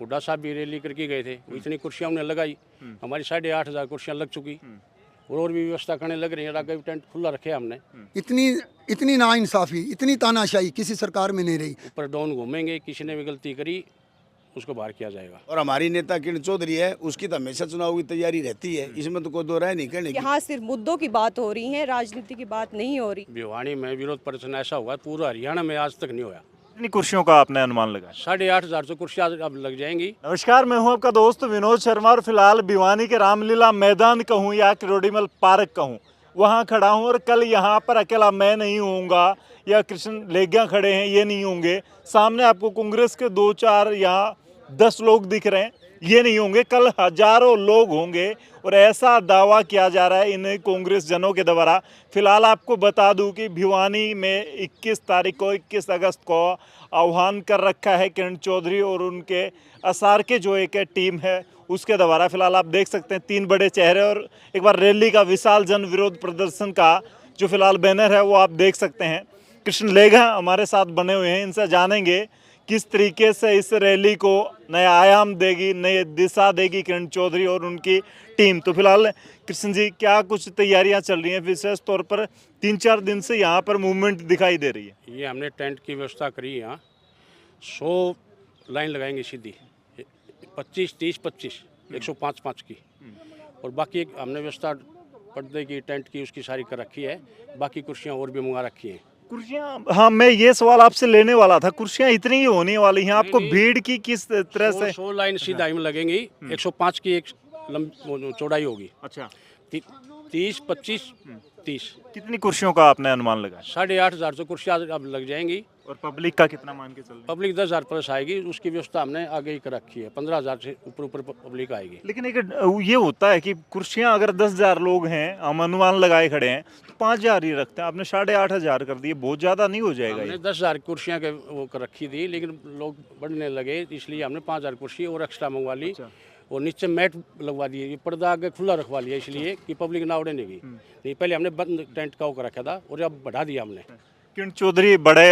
हुड्डा साहब भी रैली करके गए थे, वो इतनी कुर्सियाँ उन्हें लगाई, हमारी 8,500 कुर्सियाँ लग चुकी और भी व्यवस्था करने लग रही है। आगे भी टेंट खुला रखे हमने। इतनी इतनी नाइंसाफ़ी, इतनी तानाशाही किसी सरकार में नहीं रही। ऊपर डाउन घूमेंगे, किसी ने भी गलती करी उसको बाहर किया जाएगा। और हमारी नेता किरण चौधरी है, उसकी तो हमेशा चुनाव की तैयारी रहती है, इसमें तो कोई दो राय नहीं कहने की। यहाँ सिर्फ मुद्दों की बात हो रही है, राजनीति की बात नहीं हो रही। भिवानी में विरोध प्रदर्शन ऐसा हुआ पूरा हरियाणा में आज तक नहीं होया। कितनी कुर्सियों का आपने अनुमान लगाया? 8,500 तो कुर्सियाँ अब लग जाएंगी। नमस्कार, मैं हूं आपका दोस्त विनोद शर्मा और फिलहाल भिवानी के रामलीला मैदान कहूं या किरोड़ीमल पार्क कहूं, वहां खड़ा हूं और कल यहां पर अकेला मैं नहीं होऊंगा या कृष्ण लेग्या खड़े हैं ये नहीं होंगे। सामने आपको कांग्रेस के 2-4 या 10 लोग दिख रहे हैं, ये नहीं होंगे, कल हजारों लोग होंगे और ऐसा दावा किया जा रहा है इन कांग्रेस जनों के द्वारा। फिलहाल आपको बता दूं कि भिवानी में 21 तारीख को 21 अगस्त को आह्वान कर रखा है किरण चौधरी और उनके असार के जो एक टीम है उसके द्वारा। फिलहाल आप देख सकते हैं 3 बड़े चेहरे और एक बार रैली का विशाल जन विरोध प्रदर्शन का जो फिलहाल बैनर है वो आप देख सकते हैं। कृष्ण लेगा हमारे साथ बने हुए हैं, इनसे जानेंगे किस तरीके से इस रैली को नया आयाम देगी, नई दिशा देगी किरण चौधरी और उनकी टीम। तो फिलहाल कृष्ण जी, क्या कुछ तैयारियां चल रही हैं? विशेष तौर पर 3-4 दिन से यहाँ पर मूवमेंट दिखाई दे रही है। ये हमने टेंट की व्यवस्था करी है। यहाँ 100 लाइन लगाएंगे सीधी, 25, 30, 25, 105 की। और बाकी हमने व्यवस्था पर्दे की, टेंट की, उसकी सारी कर रखी है। बाकी कुर्सियाँ और भी मंगा रखी हैं। कुर्सियां, हाँ मैं ये सवाल आपसे लेने वाला था, कुर्सियां इतनी ही होने वाली हैं? आपको भीड़ की किस तरह से? 100 लाइन सीधा में लगेंगी, 105 की एक चौड़ाई होगी। अच्छा, 30, 25, 30। कितनी कुर्सियों का आपने अनुमान लगाया? 8,500 तो कुर्सियाँ अब लग जाएंगी। और पब्लिक का कितना मान के चल रहे हैं? पब्लिक 10,000 प्लस आएगी, उसकी व्यवस्था हमने आगे ही कर रखी है। 15,000 से ऊपर पब्लिक आएगी। लेकिन एक ये होता है कि कुर्सियां अगर 10,000 लोग हैं, हम अनुमान लगाए खड़े हैं, तो 5,000 ही रखते हैं। आपने 8,500 कर दिए, बहुत ज़्यादा नहीं हो जाएगा? हमने 10,000 कुर्सियाँ के वो कर रखी थी, लेकिन लोग बढ़ने लगे इसलिए हमने 5,000 कुर्सी और एक्स्ट्रा मंगवा ली। और नीचे मैट लगवा दिए, ये पर्दा आगे खुला रखवा लिया इसलिए कि पब्लिक ना उड़ने की। नहीं, पहले हमने बंद टेंट का वो कर रखा था और अब बढ़ा दिया हमने। किरण चौधरी बड़े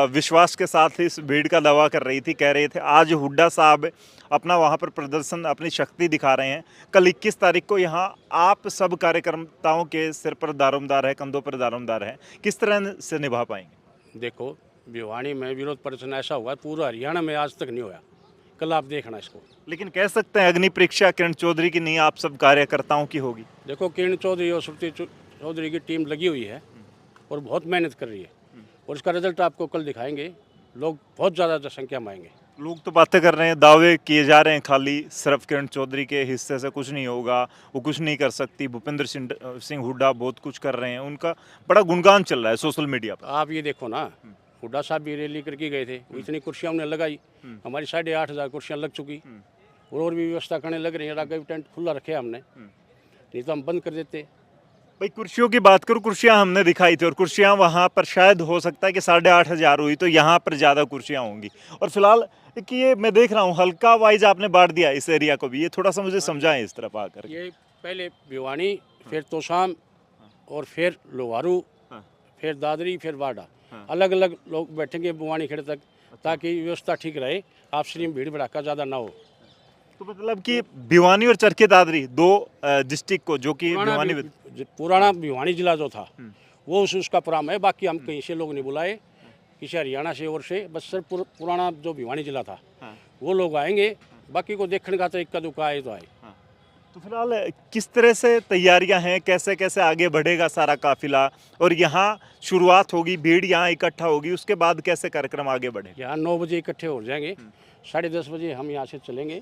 विश्वास के साथ इस भीड़ का दावा कर रही थी, कह रहे थे आज हुड्डा साहब अपना वहाँ पर प्रदर्शन, अपनी शक्ति दिखा रहे हैं। कल 21 तारीख को यहाँ आप सब कार्यकर्ताओं के सिर पर दारोमदार है, कंधों पर दारोमदार है, किस तरह से निभा पाएंगे? देखो, भिवानी में विरोध प्रदर्शन ऐसा हुआ पूरा हरियाणा में आज तक नहीं हुआ। कल आप देखना इसको। लेकिन कह सकते हैं अग्नि परीक्षा किरण चौधरी की नहीं, आप सब कार्यकर्ताओं की होगी। देखो, किरण चौधरी और श्रुति चौधरी की टीम लगी हुई है और बहुत मेहनत कर रही है और इसका रिजल्ट आपको कल दिखाएंगे। लोग बहुत ज़्यादा संख्या में आएंगे। लोग तो बातें कर रहे हैं, दावे किए जा रहे हैं खाली सिर्फ किरण चौधरी के हिस्से से कुछ नहीं होगा, वो कुछ नहीं कर सकती। भूपेंद्र सिंह हुड्डा बहुत कुछ कर रहे हैं, उनका बड़ा गुणगान चल रहा है सोशल मीडिया पर। आप ये देखो ना, हुड्डा साहब भी रैली करके गए थे, वो इतनी कुर्सियाँ उन्हें लगाई, हमारी 8,500 कुर्सियाँ लग चुकी और भी व्यवस्था करने लग रही है। आगे भी टेंट खुला रखे हमने, नहीं तो हम बंद कर देते। भाई कुर्सियों की बात करूँ, कुर्सियां हमने दिखाई थी और कुर्सियां वहाँ पर शायद हो सकता है कि 8,500 हुई, तो यहाँ पर ज़्यादा कुर्सियां होंगी। और फिलहाल कि ये मैं देख रहा हूँ हल्का वाइज आपने बांट दिया इस एरिया को भी, ये थोड़ा सा मुझे समझाएं इस तरफ आकर। ये पहले भिवानी, फिर तोशाम और फिर लोहारू, फिर दादरी, फिर वाडा, अलग अलग लोग बैठेंगे भिवानी खेड़े तक, ताकि व्यवस्था ठीक रहे, आपसी में भीड़ भड़ाका ज़्यादा ना हो। तो मतलब कि भिवानी और चरखी दादरी 2 डिस्ट्रिक्ट को, जो कि पुराना भिवानी जिला जो था वो उसका प्रोग्राम है। बाकी हम कहीं से लोग नहीं बुलाए, किसी हरियाणा से और से, बस सर पुराना जो भिवानी जिला था वो लोग आएंगे। बाकी को देखने का तो इक्का दुक्का आए तो आए। तो फिलहाल किस तरह से तैयारियां हैं, कैसे कैसे आगे बढ़ेगा सारा काफिला, और यहाँ शुरुआत होगी, भीड़ यहाँ इकट्ठा होगी, उसके बाद कैसे कार्यक्रम आगे बढ़े? यहाँ 9 बजे इकट्ठे हो जाएंगे, 10:30 बजे हम यहाँ से चलेंगे।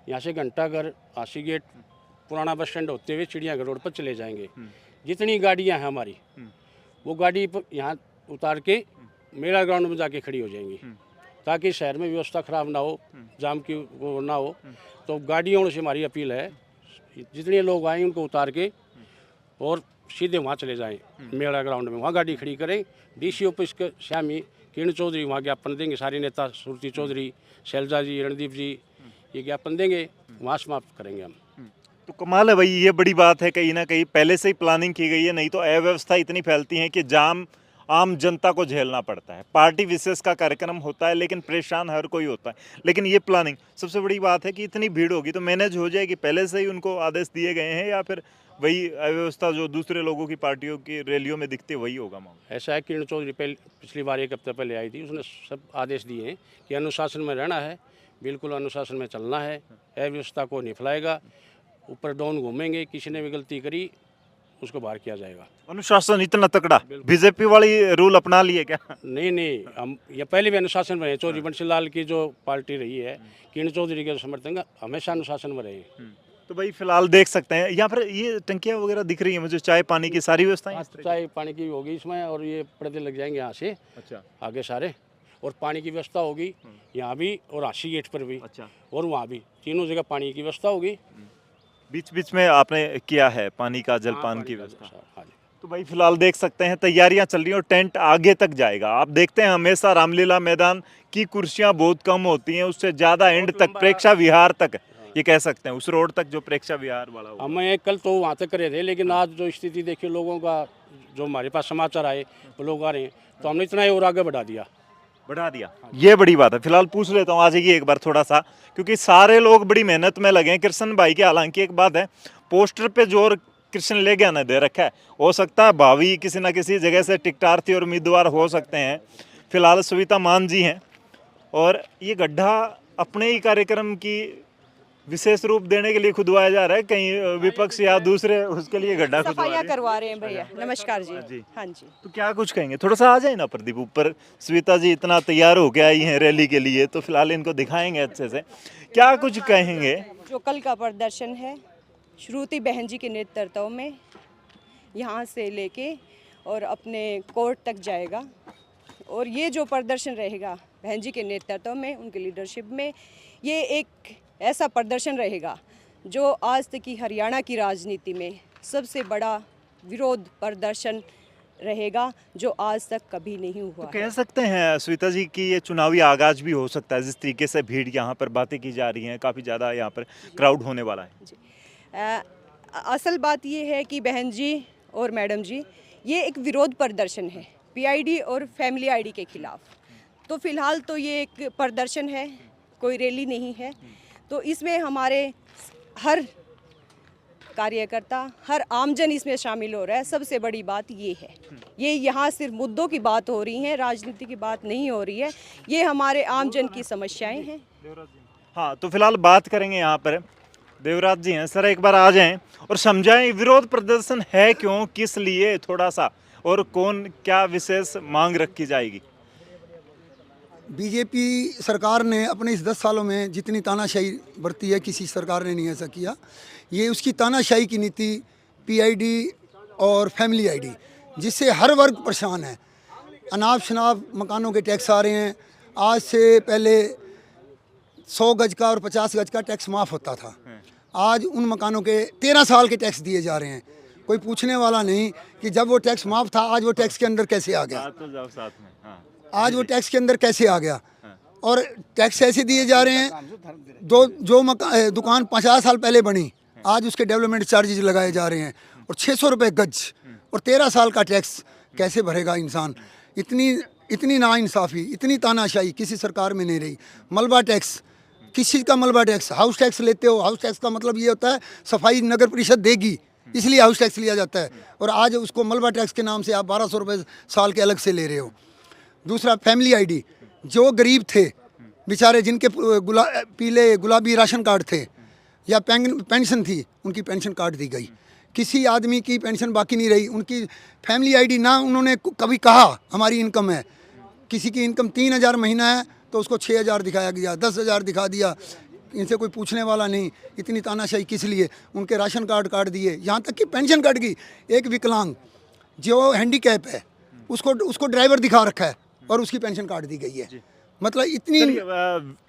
यहाँ से घंटाघर, आशी गेट, पुराना बस स्टैंड होते हुए चिड़ियाघर रोड पर चले जाएंगे। जितनी गाड़ियाँ हैं हमारी वो गाड़ी यहाँ उतार के मेला ग्राउंड में जाके खड़ी हो जाएंगी, ताकि शहर में व्यवस्था खराब ना हो, जाम की वो ना हो। तो गाड़ियों से हमारी अपील है, जितने लोग आए उनको उतार के और सीधे वहाँ चले जाएं मेला ग्राउंड में, वहाँ गाड़ी खड़ी करें। डीसी ऑफिस के श्यामी किरण चौधरी वहाँ ज्ञापन देंगे, सारे नेता श्रुति चौधरी, शैलजा जी, रणदीप जी, ये ज्ञापन देंगे, वहाँ समाप्त करेंगे हम। तो कमाल है भाई, ये बड़ी बात है, कहीं ना कहीं पहले से ही प्लानिंग की गई है, नहीं तो अव्यवस्था इतनी फैलती है कि जाम आम जनता को झेलना पड़ता है। पार्टी विशेष का कार्यक्रम होता है लेकिन परेशान हर कोई होता है। लेकिन ये प्लानिंग सबसे बड़ी बात है कि इतनी भीड़ होगी तो मैनेज हो जाएगी, पहले से ही उनको आदेश दिए गए हैं या फिर वही अव्यवस्था जो दूसरे लोगों की पार्टियों की रैलियों में दिखती है वही होगा मामला? ऐसा है कि किरण चौधरी पिछली बार 1 हफ्ते पहले आई थी, उसने सब आदेश दिए हैं कि अनुशासन में रहना है, बिल्कुल अनुशासन में चलना है, अव्यवस्था को नहीं फैलाएगा, ऊपर डाउन घूमेंगे, किसी ने भी गलती करी उसको बाहर किया जाएगा। अनुशासन इतना तगड़ा, बीजेपी वाली रूल अपना लिए क्या? नहीं, हम ये पहले भी अनुशासन में रहे। चौधरी बंशीलाल की जो पार्टी रही है, किरण चौधरी के समर्थन हमेशा अनुशासन में रहे। तो भाई फिलहाल देख सकते हैं यहाँ पर ये टंकियाँ वगैरह दिख रही है मुझे, चाय पानी की सारी व्यवस्थाएं। चाय पानी की होगी इसमें, और ये पर्दे लग जाएंगे यहाँ से अच्छा आगे सारे, और पानी की व्यवस्था होगी यहाँ भी और आशी गेट पर भी, अच्छा, और वहाँ भी, तीनों जगह पानी की व्यवस्था होगी। बीच बीच में आपने किया है पानी का, जलपान की व्यवस्था? हाँ जी। तो भाई फिलहाल देख सकते हैं तैयारियां चल रही हैं और टेंट आगे तक जाएगा। आप देखते हैं हमेशा रामलीला मैदान की कुर्सियां बहुत कम होती हैं, उससे ज़्यादा एंड तक प्रेक्षा विहार तक, ये कह सकते हैं उस रोड तक जो प्रेक्षा विहार वाला होगा। हमें कल तो वहाँ तक करे थे, लेकिन आज जो स्थिति देखिए लोगों का, जो हमारे पास समाचार आए वो लोग आ रहे हैं, तो हमने इतना ही और आगे बढ़ा दिया। ये बड़ी बात है। फिलहाल पूछ लेता हूँ आ जाइए एक बार थोड़ा सा, क्योंकि सारे लोग बड़ी मेहनत में लगे हैं। कृष्ण भाई के हालांकि एक बात है, पोस्टर पे जोर कृष्ण ले गया ना दे रखा है, हो सकता है भावी किसी ना किसी जगह से टिकटार्थी और उम्मीदवार हो सकते हैं। फिलहाल सविता मान जी हैं और ये गड्ढा अपने ही कार्यक्रम की विशेष रूप देने के लिए खुदवाया जा रहा है, कहीं विपक्ष या दूसरे उसके लिए गड्ढा सफाइयाँ करवा रहे हैं भैया। नमस्कार जी। हाँ जी। तो क्या कुछ कहेंगे, थोड़ा सा आ जाए ना प्रदीप ऊपर। स्विता जी इतना तैयार होके आई हैं रैली के लिए, तो फिलहाल इनको दिखाएंगे अच्छे से, क्या कुछ कहेंगे? जो कल का प्रदर्शन है श्रुति बहन जी के नेतृत्व में यहाँ से लेके और अपने कोर्ट तक जाएगा, और ये जो प्रदर्शन रहेगा बहन जी के नेतृत्व में, उनके लीडरशिप में, ये एक ऐसा प्रदर्शन रहेगा जो आज तक की हरियाणा की राजनीति में सबसे बड़ा विरोध प्रदर्शन रहेगा, जो आज तक कभी नहीं हुआ। तो कह सकते हैं स्विता जी कि ये चुनावी आगाज भी हो सकता है, जिस तरीके से भीड़ यहाँ पर बातें की जा रही हैं, काफ़ी ज़्यादा यहाँ पर क्राउड होने वाला है जी। असल बात ये है कि बहन जी और मैडम जी, ये एक विरोध प्रदर्शन है पीआईडी और फैमिली आईडी के खिलाफ। तो फिलहाल तो ये एक प्रदर्शन है, कोई रैली नहीं है। तो इसमें हमारे हर कार्यकर्ता, हर आमजन इसमें शामिल हो रहा है। सबसे बड़ी बात ये है, ये यहाँ सिर्फ मुद्दों की बात हो रही है, राजनीति की बात नहीं हो रही है, ये हमारे आमजन की समस्याएं हैं। हाँ, तो फिलहाल बात करेंगे यहाँ पर देवराज जी हैं। सर एक बार आ जाएं और समझाएं विरोध प्रदर्शन है क्यों, किस लिए, थोड़ा सा, और कौन क्या विशेष मांग रखी जाएगी? बीजेपी सरकार ने अपने इस 10 सालों में जितनी तानाशाही बरती है, किसी सरकार ने नहीं ऐसा किया। ये उसकी तानाशाही की नीति, पीआईडी और फैमिली आईडी, जिससे हर वर्ग परेशान है। अनाप शनाप मकानों के टैक्स आ रहे हैं। आज से पहले 100 गज का और 50 गज का टैक्स माफ़ होता था, आज उन मकानों के 13 साल के टैक्स दिए जा रहे हैं। कोई पूछने वाला नहीं कि जब वो टैक्स माफ़ था, आज वो टैक्स के अंदर कैसे आ गया, आज वो टैक्स के अंदर कैसे आ गया। और टैक्स ऐसे दिए जा रहे हैं, जो दुकान 50 साल पहले बनी, आज उसके डेवलपमेंट चार्जेज लगाए जा रहे हैं, और 600 रुपये गज, और 13 साल का टैक्स कैसे भरेगा इंसान। इतनी नाइंसाफ़ी, इतनी तानाशाही किसी सरकार में नहीं रही। मलबा टैक्स, किसी का मलबा टैक्स, हाउस टैक्स लेते हो, हाउस टैक्स का मतलब ये होता है सफाई नगर परिषद देगी, इसलिए हाउस टैक्स लिया जाता है, और आज उसको मलबा टैक्स के नाम से आप 1200 रुपये साल के अलग से ले रहे हो। दूसरा फैमिली आईडी, जो गरीब थे बेचारे, जिनके पीले गुलाबी राशन कार्ड थे या पेंशन थी, उनकी पेंशन काट दी गई। किसी आदमी की पेंशन बाकी नहीं रही। उनकी फैमिली आईडी ना उन्होंने कभी कहा हमारी इनकम है, किसी की इनकम 3000 महीना है तो उसको 6000 दिखाया गया, 10,000 दिखा दिया, इनसे कोई पूछने वाला नहीं। इतनी तानाशाही किस लिए? उनके राशन कार्ड काट दिए, यहाँ तक कि पेंशन कट गई। एक विकलांग जो हैंडीकैप है, उसको ड्राइवर दिखा रखा है और उसकी पेंशन काट दी गई है। मतलब इतनी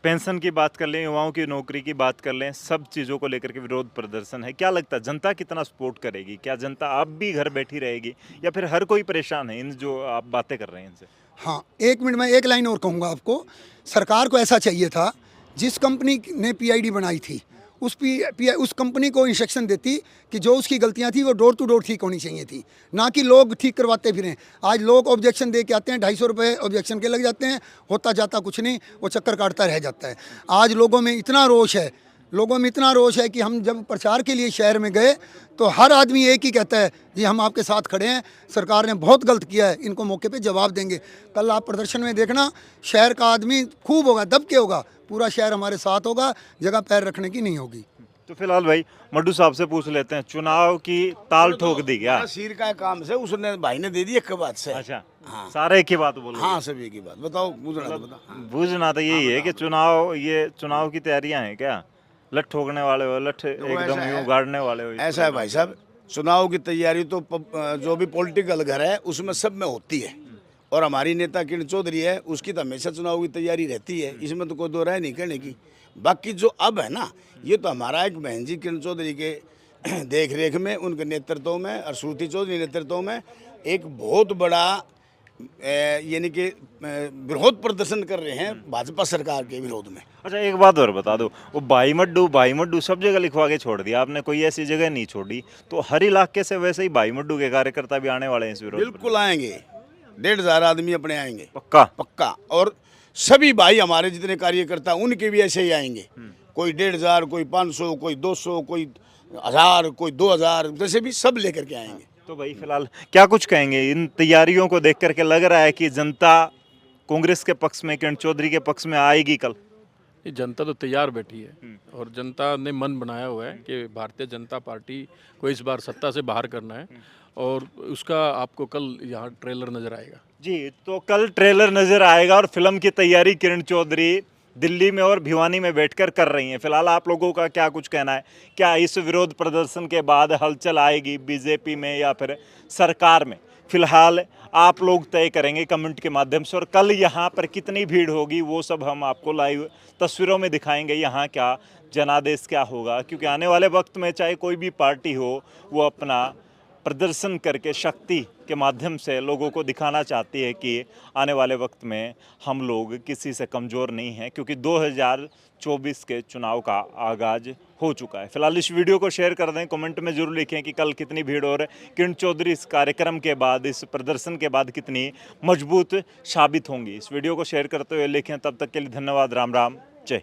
पेंशन की बात कर लें, युवाओं की नौकरी की बात कर लें, सब चीज़ों को लेकर के विरोध प्रदर्शन है। क्या लगता है जनता कितना सपोर्ट करेगी? क्या जनता अब भी घर बैठी रहेगी या फिर हर कोई परेशान है इन जो आप बातें कर रहे हैं इनसे? हाँ, 1 मिनट में एक लाइन और कहूँगा आपको। सरकार को ऐसा चाहिए था, जिस कंपनी ने पीआईडी बनाई थी उस कंपनी को इंस्ट्रक्शन देती कि जो उसकी गलतियां थी वो डोर टू डोर ठीक होनी चाहिए थी, ना कि लोग ठीक करवाते फिरें। आज लोग ऑब्जेक्शन दे के आते हैं, 250 रुपये ऑब्जेक्शन के लग जाते हैं, होता जाता कुछ नहीं, वो चक्कर काटता रह जाता है। आज लोगों में इतना रोष है, कि हम जब प्रचार के लिए शहर में गए तो हर आदमी एक ही कहता है, जी हम आपके साथ खड़े हैं, सरकार ने बहुत गलत किया है, इनको मौके पे जवाब देंगे। कल आप प्रदर्शन में देखना, शहर का आदमी खूब होगा, दब के होगा, पूरा शहर हमारे साथ होगा, जगह पैर रखने की नहीं होगी। तो फिलहाल भाई मड्डू साहब से पूछ लेते हैं, चुनाव की ताल ठोक दी क्या? सिर का काम से उसने भाई ने दे दी एक बात से। अच्छा, हाँ। सारे एक ही बात बोलो। हाँ, सभी की बात बताओ, बूझना तो यही है कि चुनाव की तैयारियां हैं क्या? लठ ठोकने वाले हो, लठ एकदम यूं गाड़ने वाले हो? ऐसा है भाई साहब, चुनाव की तैयारी तो जो भी पॉलिटिकल घर है उसमें सब में होती है, और हमारी नेता किरण चौधरी है, उसकी तो हमेशा चुनाव की तैयारी रहती है, इसमें तो कोई दो राय नहीं कहने की। बाकी जो अब है ना, ये तो हमारा एक बहन जी किरण चौधरी के देख रेख में, उनके नेतृत्व में और श्रुति चौधरी नेतृत्व में एक बहुत बड़ा यानी कि विरोध प्रदर्शन कर रहे हैं भाजपा सरकार के विरोध में। अच्छा, एक बात और बता दो, वो भाई मड्डू सब जगह लिखवा के छोड़ दिया आपने, कोई ऐसी जगह नहीं छोड़ी, तो हर इलाके से वैसे ही भाई मड्डू के कार्यकर्ता भी आने वाले हैं इस विरोध? बिल्कुल आएंगे, 1,500 आदमी अपने आएंगे, पक्का। और सभी भाई हमारे जितने कार्यकर्ता उनके भी ऐसे ही आएंगे, कोई 1,500, कोई 500, कोई 200, कोई 1000, कोई 2000, जैसे भी सब लेकर के आएंगे। तो भाई फिलहाल क्या कुछ कहेंगे इन तैयारियों को देख करके? लग रहा है कि जनता कांग्रेस के पक्ष में, किरण चौधरी के पक्ष में आएगी कल? ये जनता तो तैयार बैठी है, और जनता ने मन बनाया हुआ है कि भारतीय जनता पार्टी को इस बार सत्ता से बाहर करना है, और उसका आपको कल यहाँ ट्रेलर नजर आएगा। जी, तो कल ट्रेलर नजर आएगा, और फिल्म की तैयारी किरण चौधरी दिल्ली में और भिवानी में बैठकर कर रही हैं। फिलहाल आप लोगों का क्या कुछ कहना है? क्या इस विरोध प्रदर्शन के बाद हलचल आएगी बीजेपी में या फिर सरकार में? फिलहाल आप लोग तय करेंगे कमेंट के माध्यम से, और कल यहाँ पर कितनी भीड़ होगी वो सब हम आपको लाइव तस्वीरों में दिखाएंगे, यहाँ क्या जनादेश क्या होगा, क्योंकि आने वाले वक्त में चाहे कोई भी पार्टी हो, वो अपना प्रदर्शन करके शक्ति के माध्यम से लोगों को दिखाना चाहती है कि आने वाले वक्त में हम लोग किसी से कमज़ोर नहीं हैं, क्योंकि 2024 के चुनाव का आगाज़ हो चुका है। फिलहाल इस वीडियो को शेयर कर दें, कमेंट में ज़रूर लिखें कि कल कितनी भीड़, और किरण चौधरी इस कार्यक्रम के बाद, इस प्रदर्शन के बाद कितनी मजबूत साबित होंगी। इस वीडियो को शेयर करते हुए लिखें। तब तक के लिए धन्यवाद। राम राम, जय।